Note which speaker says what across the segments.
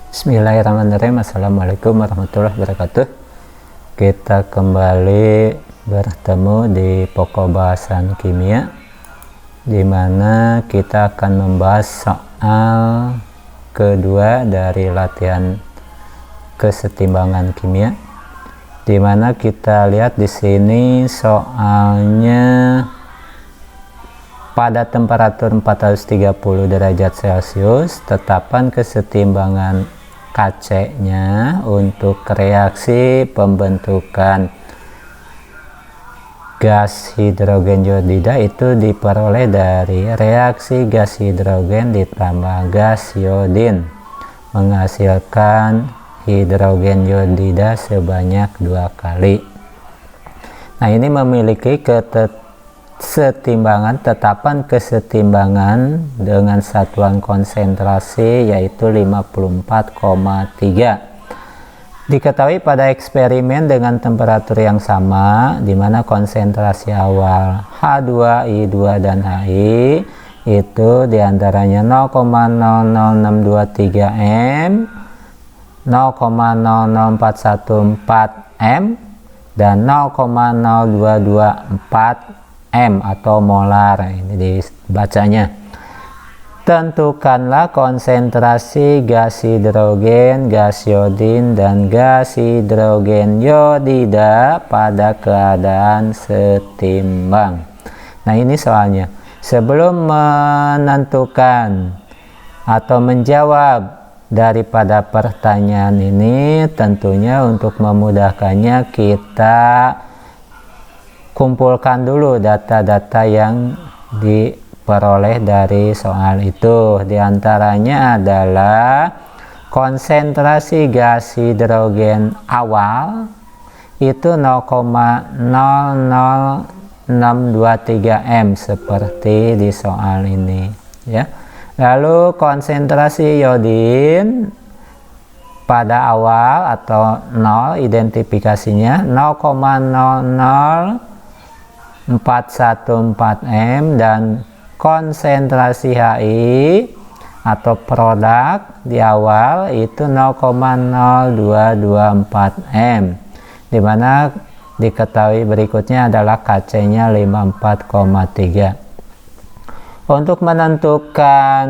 Speaker 1: Bismillahirrahmanirrahim. Assalamualaikum warahmatullahi wabarakatuh. Kita kembali bertemu di pokok bahasan kimia, di mana kita akan membahas soal kedua dari latihan kesetimbangan kimia, di mana kita lihat di sini soalnya pada temperatur 430 derajat Celcius, tetapan kesetimbangan Kc-nya untuk reaksi pembentukan gas hidrogen iodida itu diperoleh dari reaksi gas hidrogen ditambah gas iodin, menghasilkan hidrogen iodida sebanyak 2 kali. Nah, ini memiliki tetapan kesetimbangan dengan satuan konsentrasi yaitu 54,3. Diketahui pada eksperimen dengan temperatur yang sama, di mana konsentrasi awal H2, I2, dan HI itu diantaranya 0,00623 M, 0,00414 M, dan 0,0224 M atau molar. Ini dibacanya. Tentukanlah konsentrasi gas hidrogen, gas iodin, dan gas hidrogen iodida pada keadaan setimbang. Nah, ini soalnya. Sebelum menentukan atau menjawab daripada pertanyaan ini, tentunya untuk memudahkannya kita kumpulkan dulu data-data yang diperoleh dari soal itu. Di antaranya adalah konsentrasi gas hidrogen awal itu 0,00623 M seperti di soal ini, ya. Lalu konsentrasi iodin pada awal atau 0, identifikasinya 0,00414 M, dan konsentrasi HI atau produk di awal itu 0,0224 M, dimana diketahui berikutnya adalah Kc-nya 54,3. Untuk menentukan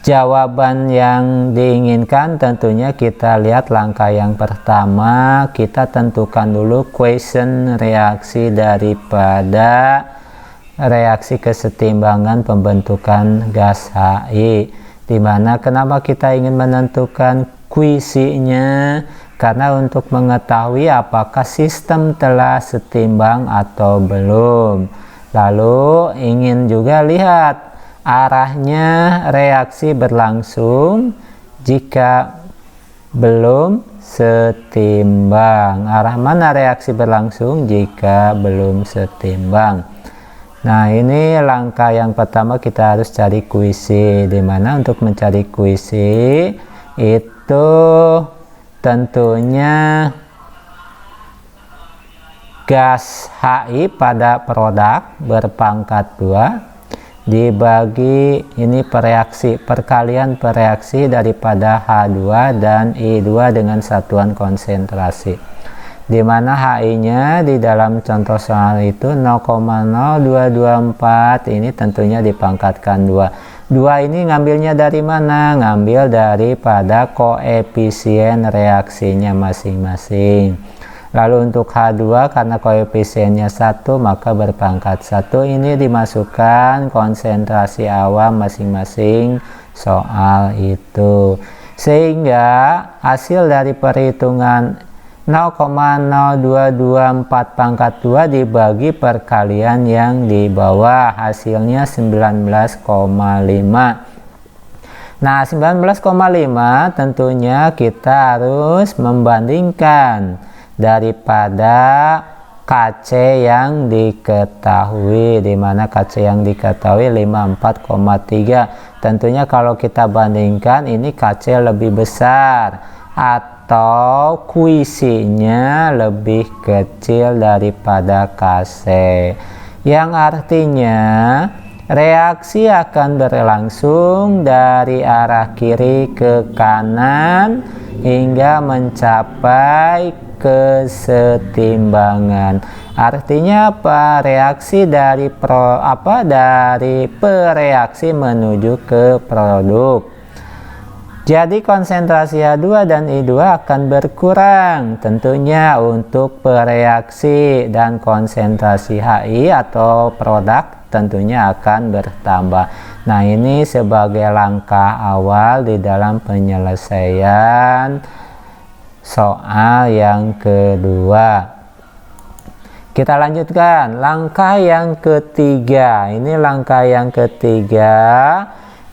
Speaker 1: jawaban yang diinginkan, tentunya kita lihat langkah yang pertama, kita tentukan dulu equation reaksi daripada reaksi kesetimbangan pembentukan gas HI. Dimana kenapa kita ingin menentukan kuisinya? Karena untuk mengetahui apakah sistem telah setimbang atau belum. Lalu ingin juga lihat arahnya reaksi berlangsung jika belum setimbang. Arah mana reaksi berlangsung jika belum setimbang? Nah, ini langkah yang pertama, kita harus cari kuisi. Dimana untuk mencari kuisi itu tentunya gas HI pada produk berpangkat 2 dibagi ini perkalian pereaksi daripada H2 dan I2 dengan satuan konsentrasi, di mana HI-nya di dalam contoh soal itu 0,0224, ini tentunya dipangkatkan 2. 2 ini ngambilnya dari mana? Ngambil daripada koefisien reaksinya masing-masing. Lalu untuk H2 karena koefisiennya 1 maka berpangkat 1. Ini dimasukkan konsentrasi awal masing-masing soal itu. Sehingga hasil dari perhitungan 0,0224 pangkat 2 dibagi perkalian yang di bawah, hasilnya 19,5. Nah, 19,5 tentunya kita harus membandingkan daripada Kc yang diketahui, di mana Kc yang diketahui 54,3. Tentunya kalau kita bandingkan ini Kc lebih besar atau kuisinya lebih kecil daripada Kc, yang artinya reaksi akan berlangsung dari arah kiri ke kanan hingga mencapai kesetimbangan. Artinya apa? Reaksi dari pereaksi menuju ke produk. Jadi konsentrasi H2 dan I2 akan berkurang tentunya untuk pereaksi, dan konsentrasi HI atau produk tentunya akan bertambah. Nah, ini sebagai langkah awal di dalam penyelesaian soal yang kedua. Kita lanjutkan langkah yang ketiga. Ini langkah yang ketiga,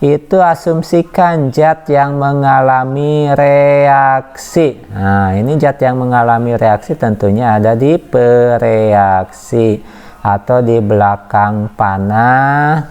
Speaker 1: itu asumsikan zat yang mengalami reaksi. Nah, ini zat yang mengalami reaksi tentunya ada di pereaksi atau di belakang panah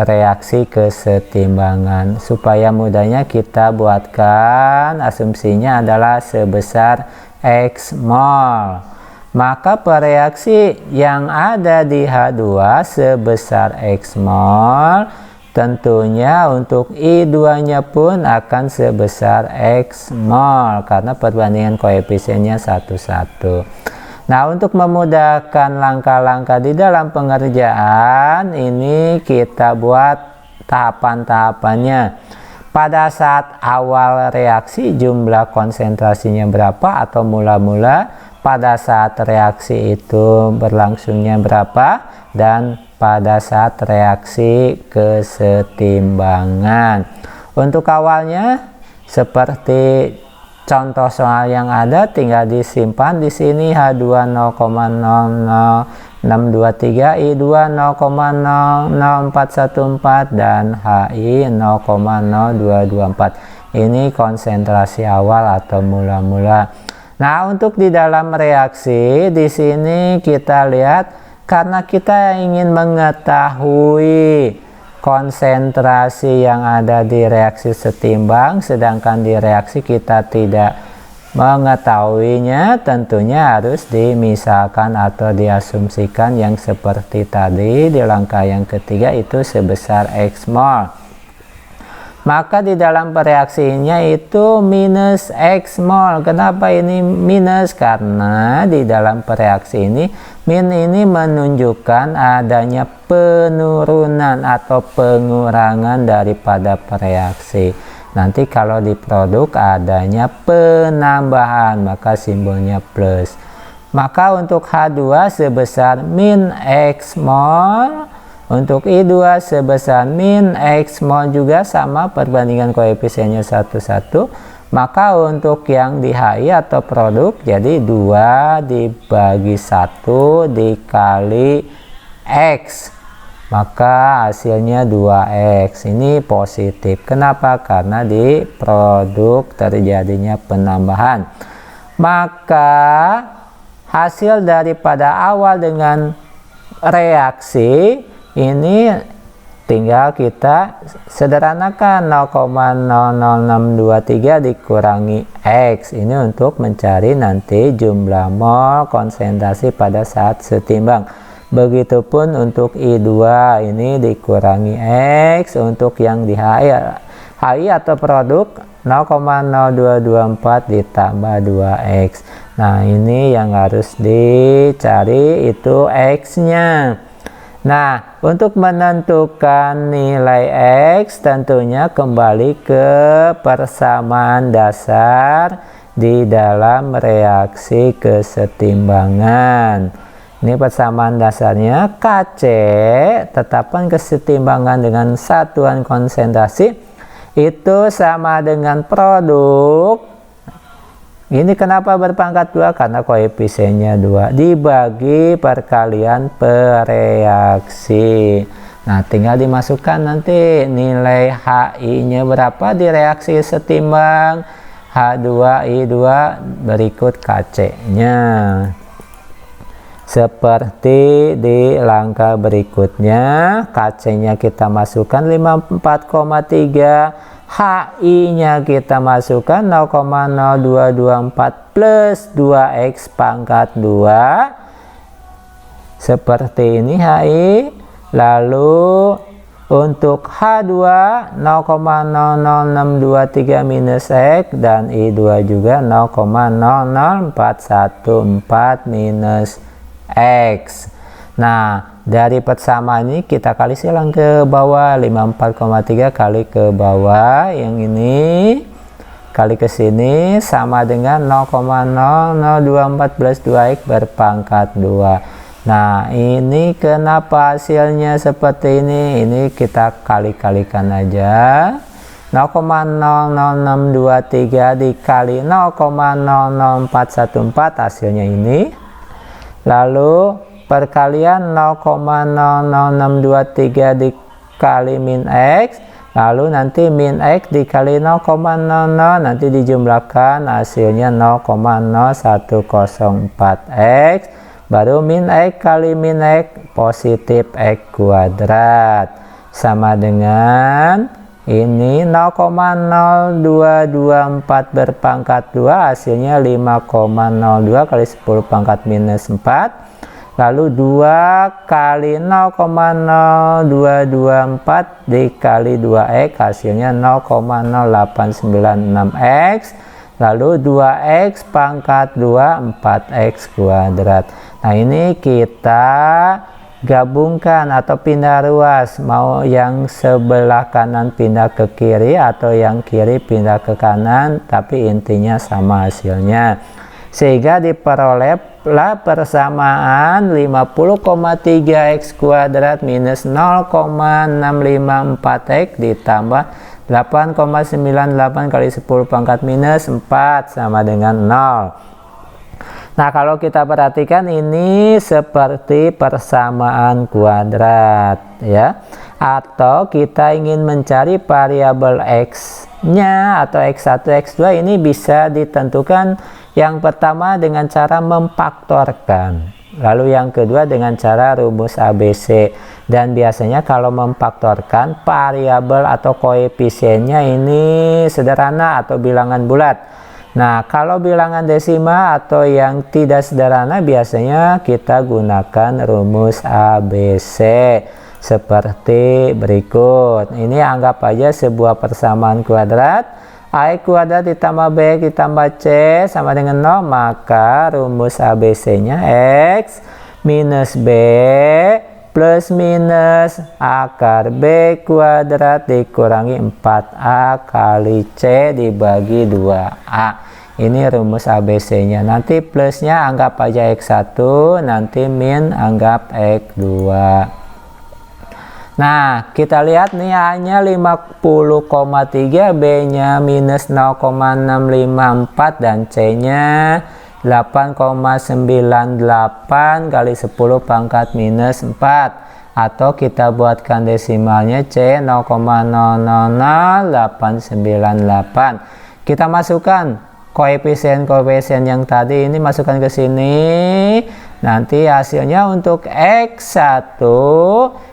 Speaker 1: reaksi kesetimbangan. Supaya mudahnya kita buatkan asumsinya adalah sebesar X mol. Maka pereaksi yang ada di H2 sebesar X mol, tentunya untuk I2-nya pun akan sebesar X mol karena perbandingan koefisiennya 1:1. Nah, untuk memudahkan langkah-langkah di dalam pengerjaan ini, kita buat tahapan-tahapannya. Pada saat awal reaksi jumlah konsentrasinya berapa atau mula-mula, pada saat reaksi itu berlangsungnya berapa, dan pada saat reaksi kesetimbangan. Untuk awalnya seperti contoh soal yang ada, tinggal disimpan di sini H2 0,00623, I2 0,00414 dan HI 0,0224. Ini konsentrasi awal atau mula-mula. Nah, untuk di dalam reaksi di sini kita lihat, karena kita ingin mengetahui konsentrasi yang ada di reaksi setimbang, sedangkan di reaksi kita tidak mengetahuinya, tentunya harus dimisalkan atau diasumsikan yang seperti tadi di langkah yang ketiga, itu sebesar X mol. Maka di dalam pereaksinya itu minus X mol. Kenapa ini minus? Karena di dalam pereaksi ini min ini menunjukkan adanya penurunan atau pengurangan daripada pereaksi. Nanti kalau di produk adanya penambahan, maka simbolnya plus. Maka untuk H2 sebesar min X mol, untuk I2 sebesar min X mol juga sama, perbandingan koefisiennya 1:1. Maka untuk yang di HI atau produk, jadi 2 dibagi 1 dikali X, maka hasilnya 2X. Ini positif. Kenapa? Karena di produk terjadinya penambahan. Maka hasil daripada awal dengan reaksi ini tinggal kita sederhanakan, 0,00623 dikurangi X. Ini untuk mencari nanti jumlah mol konsentrasi pada saat setimbang. Begitupun untuk I2 ini dikurangi X. Untuk yang di HI atau produk 0,0224 ditambah 2X. Nah, ini yang harus dicari, itu X-nya. Nah, untuk menentukan nilai X tentunya kembali ke persamaan dasar di dalam reaksi kesetimbangan. Ini persamaan dasarnya Kc, tetapkan kesetimbangan dengan satuan konsentrasi, itu sama dengan produk. Ini kenapa berpangkat 2? Karena koefisiennya 2 dibagi perkalian pereaksi. Nah, tinggal dimasukkan nanti nilai HI-nya berapa di reaksi setimbang. H2I2 berikut Kc-nya. Seperti di langkah berikutnya, Kc-nya kita masukkan 54,3. HI-nya kita masukkan 0,0224 plus 2X pangkat 2. Seperti ini HI. Lalu Untuk H2 0,00623 minus X dan I2 juga 0,00414 minus X. Nah, dari persamaan ini kita kali silang ke bawah, 54,3 kali ke bawah, yang ini kali ke sini sama dengan 0,00214 2X berpangkat 2. Nah, ini kenapa hasilnya seperti ini? Ini kita kali-kalikan aja. 0,00623 dikali 0,00414 hasilnya ini. Lalu perkalian 0,00623 dikali min X. Lalu nanti min X dikali 0,00 nanti dijumlahkan hasilnya 0,0104X. Baru min X kali min X positif X kuadrat sama dengan ini 0,0224 berpangkat 2 hasilnya 5,02 kali 10 pangkat minus 4. Lalu 2 kali 0,0224 dikali 2X hasilnya 0,0896X. Lalu 2X pangkat 2 4X kuadrat. Nah, ini kita gabungkan atau pindah ruas, mau yang sebelah kanan pindah ke kiri atau yang kiri pindah ke kanan, tapi intinya sama hasilnya. Sehingga diperolehlah persamaan 50,3X kuadrat minus 0,654X ditambah 8,98 kali 10 pangkat minus 4 sama dengan 0. Nah, kalau kita perhatikan ini seperti persamaan kuadrat ya. Atau kita ingin mencari variabel X-nya atau X1, X2 ini bisa ditentukan yang pertama dengan cara memfaktorkan. Lalu yang kedua dengan cara rumus ABC. Dan biasanya kalau memfaktorkan variabel atau koefisiennya ini sederhana atau bilangan bulat. Nah, kalau bilangan desimal atau yang tidak sederhana biasanya kita gunakan rumus ABC seperti berikut. Ini anggap aja sebuah persamaan kuadrat. A kuadrat ditambah B ditambah C sama dengan 0, maka rumus ABC-nya X minus B plus minus akar B kuadrat dikurangi 4A kali C dibagi 2A. Ini rumus ABC-nya. Nanti plusnya anggap aja X1, nanti min anggap X2. Nah, kita lihat nih A-nya 50,3, B-nya minus 0,654 dan C-nya 8,98 kali 10 pangkat minus 4. Atau kita buatkan desimalnya C 0,000898. Kita masukkan koefisien-koefisien yang tadi ini, masukkan ke sini. Nanti hasilnya untuk X1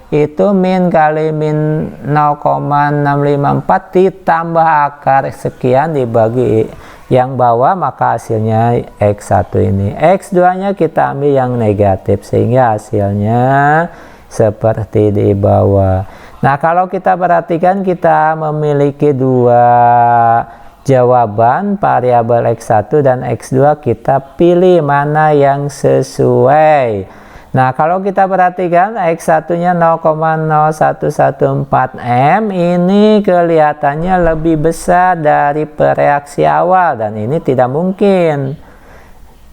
Speaker 1: itu min kali min 0,654 ditambah akar sekian dibagi yang bawah, maka hasilnya X1 ini. X2 nya kita ambil yang negatif sehingga hasilnya seperti di bawah. Nah, kalau kita perhatikan kita memiliki dua jawaban variabel X1 dan X2, kita pilih mana yang sesuai. Nah, kalau kita perhatikan X1 nya 0,0114 M ini kelihatannya lebih besar dari reaksi awal dan ini tidak mungkin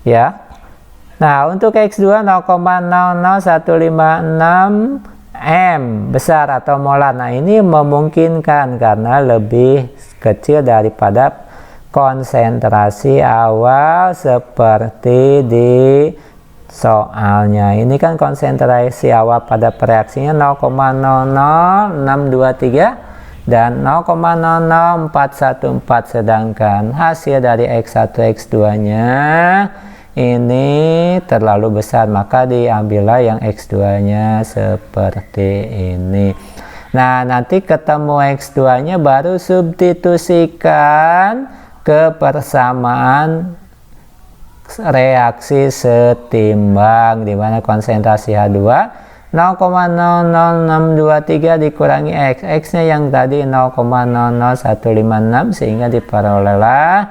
Speaker 1: ya. Nah, untuk X2 0,00156 M besar atau molar. Nah, ini memungkinkan karena lebih kecil daripada konsentrasi awal seperti di soalnya. Ini kan konsentrasi awal pada reaksinya 0,00623 dan 0,00414, sedangkan hasil dari X1 X2 nya ini terlalu besar, maka diambillah yang X2 nya seperti ini. Nah, nanti ketemu X2 nya baru substitusikan ke persamaan reaksi setimbang, di mana konsentrasi H2 0,00623 dikurangi X. X-nya yang tadi 0,00156 sehingga diperolehlah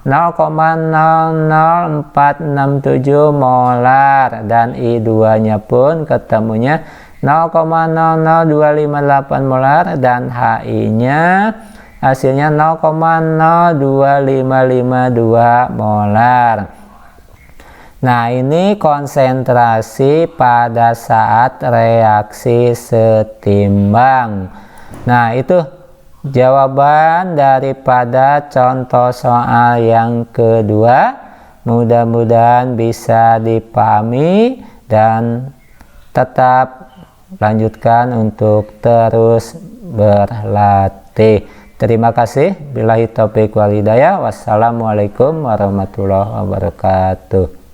Speaker 1: 0,00467 molar, dan I2-nya pun ketemunya 0,00258 molar, dan HI-nya hasilnya 0,02552 molar. Nah, ini konsentrasi pada saat reaksi setimbang. Nah, itu jawaban daripada contoh soal yang kedua. Mudah-mudahan bisa dipahami dan tetap lanjutkan untuk terus berlatih. Terima kasih. Billahi taufiq wal hidayah. Wassalamualaikum warahmatullahi wabarakatuh.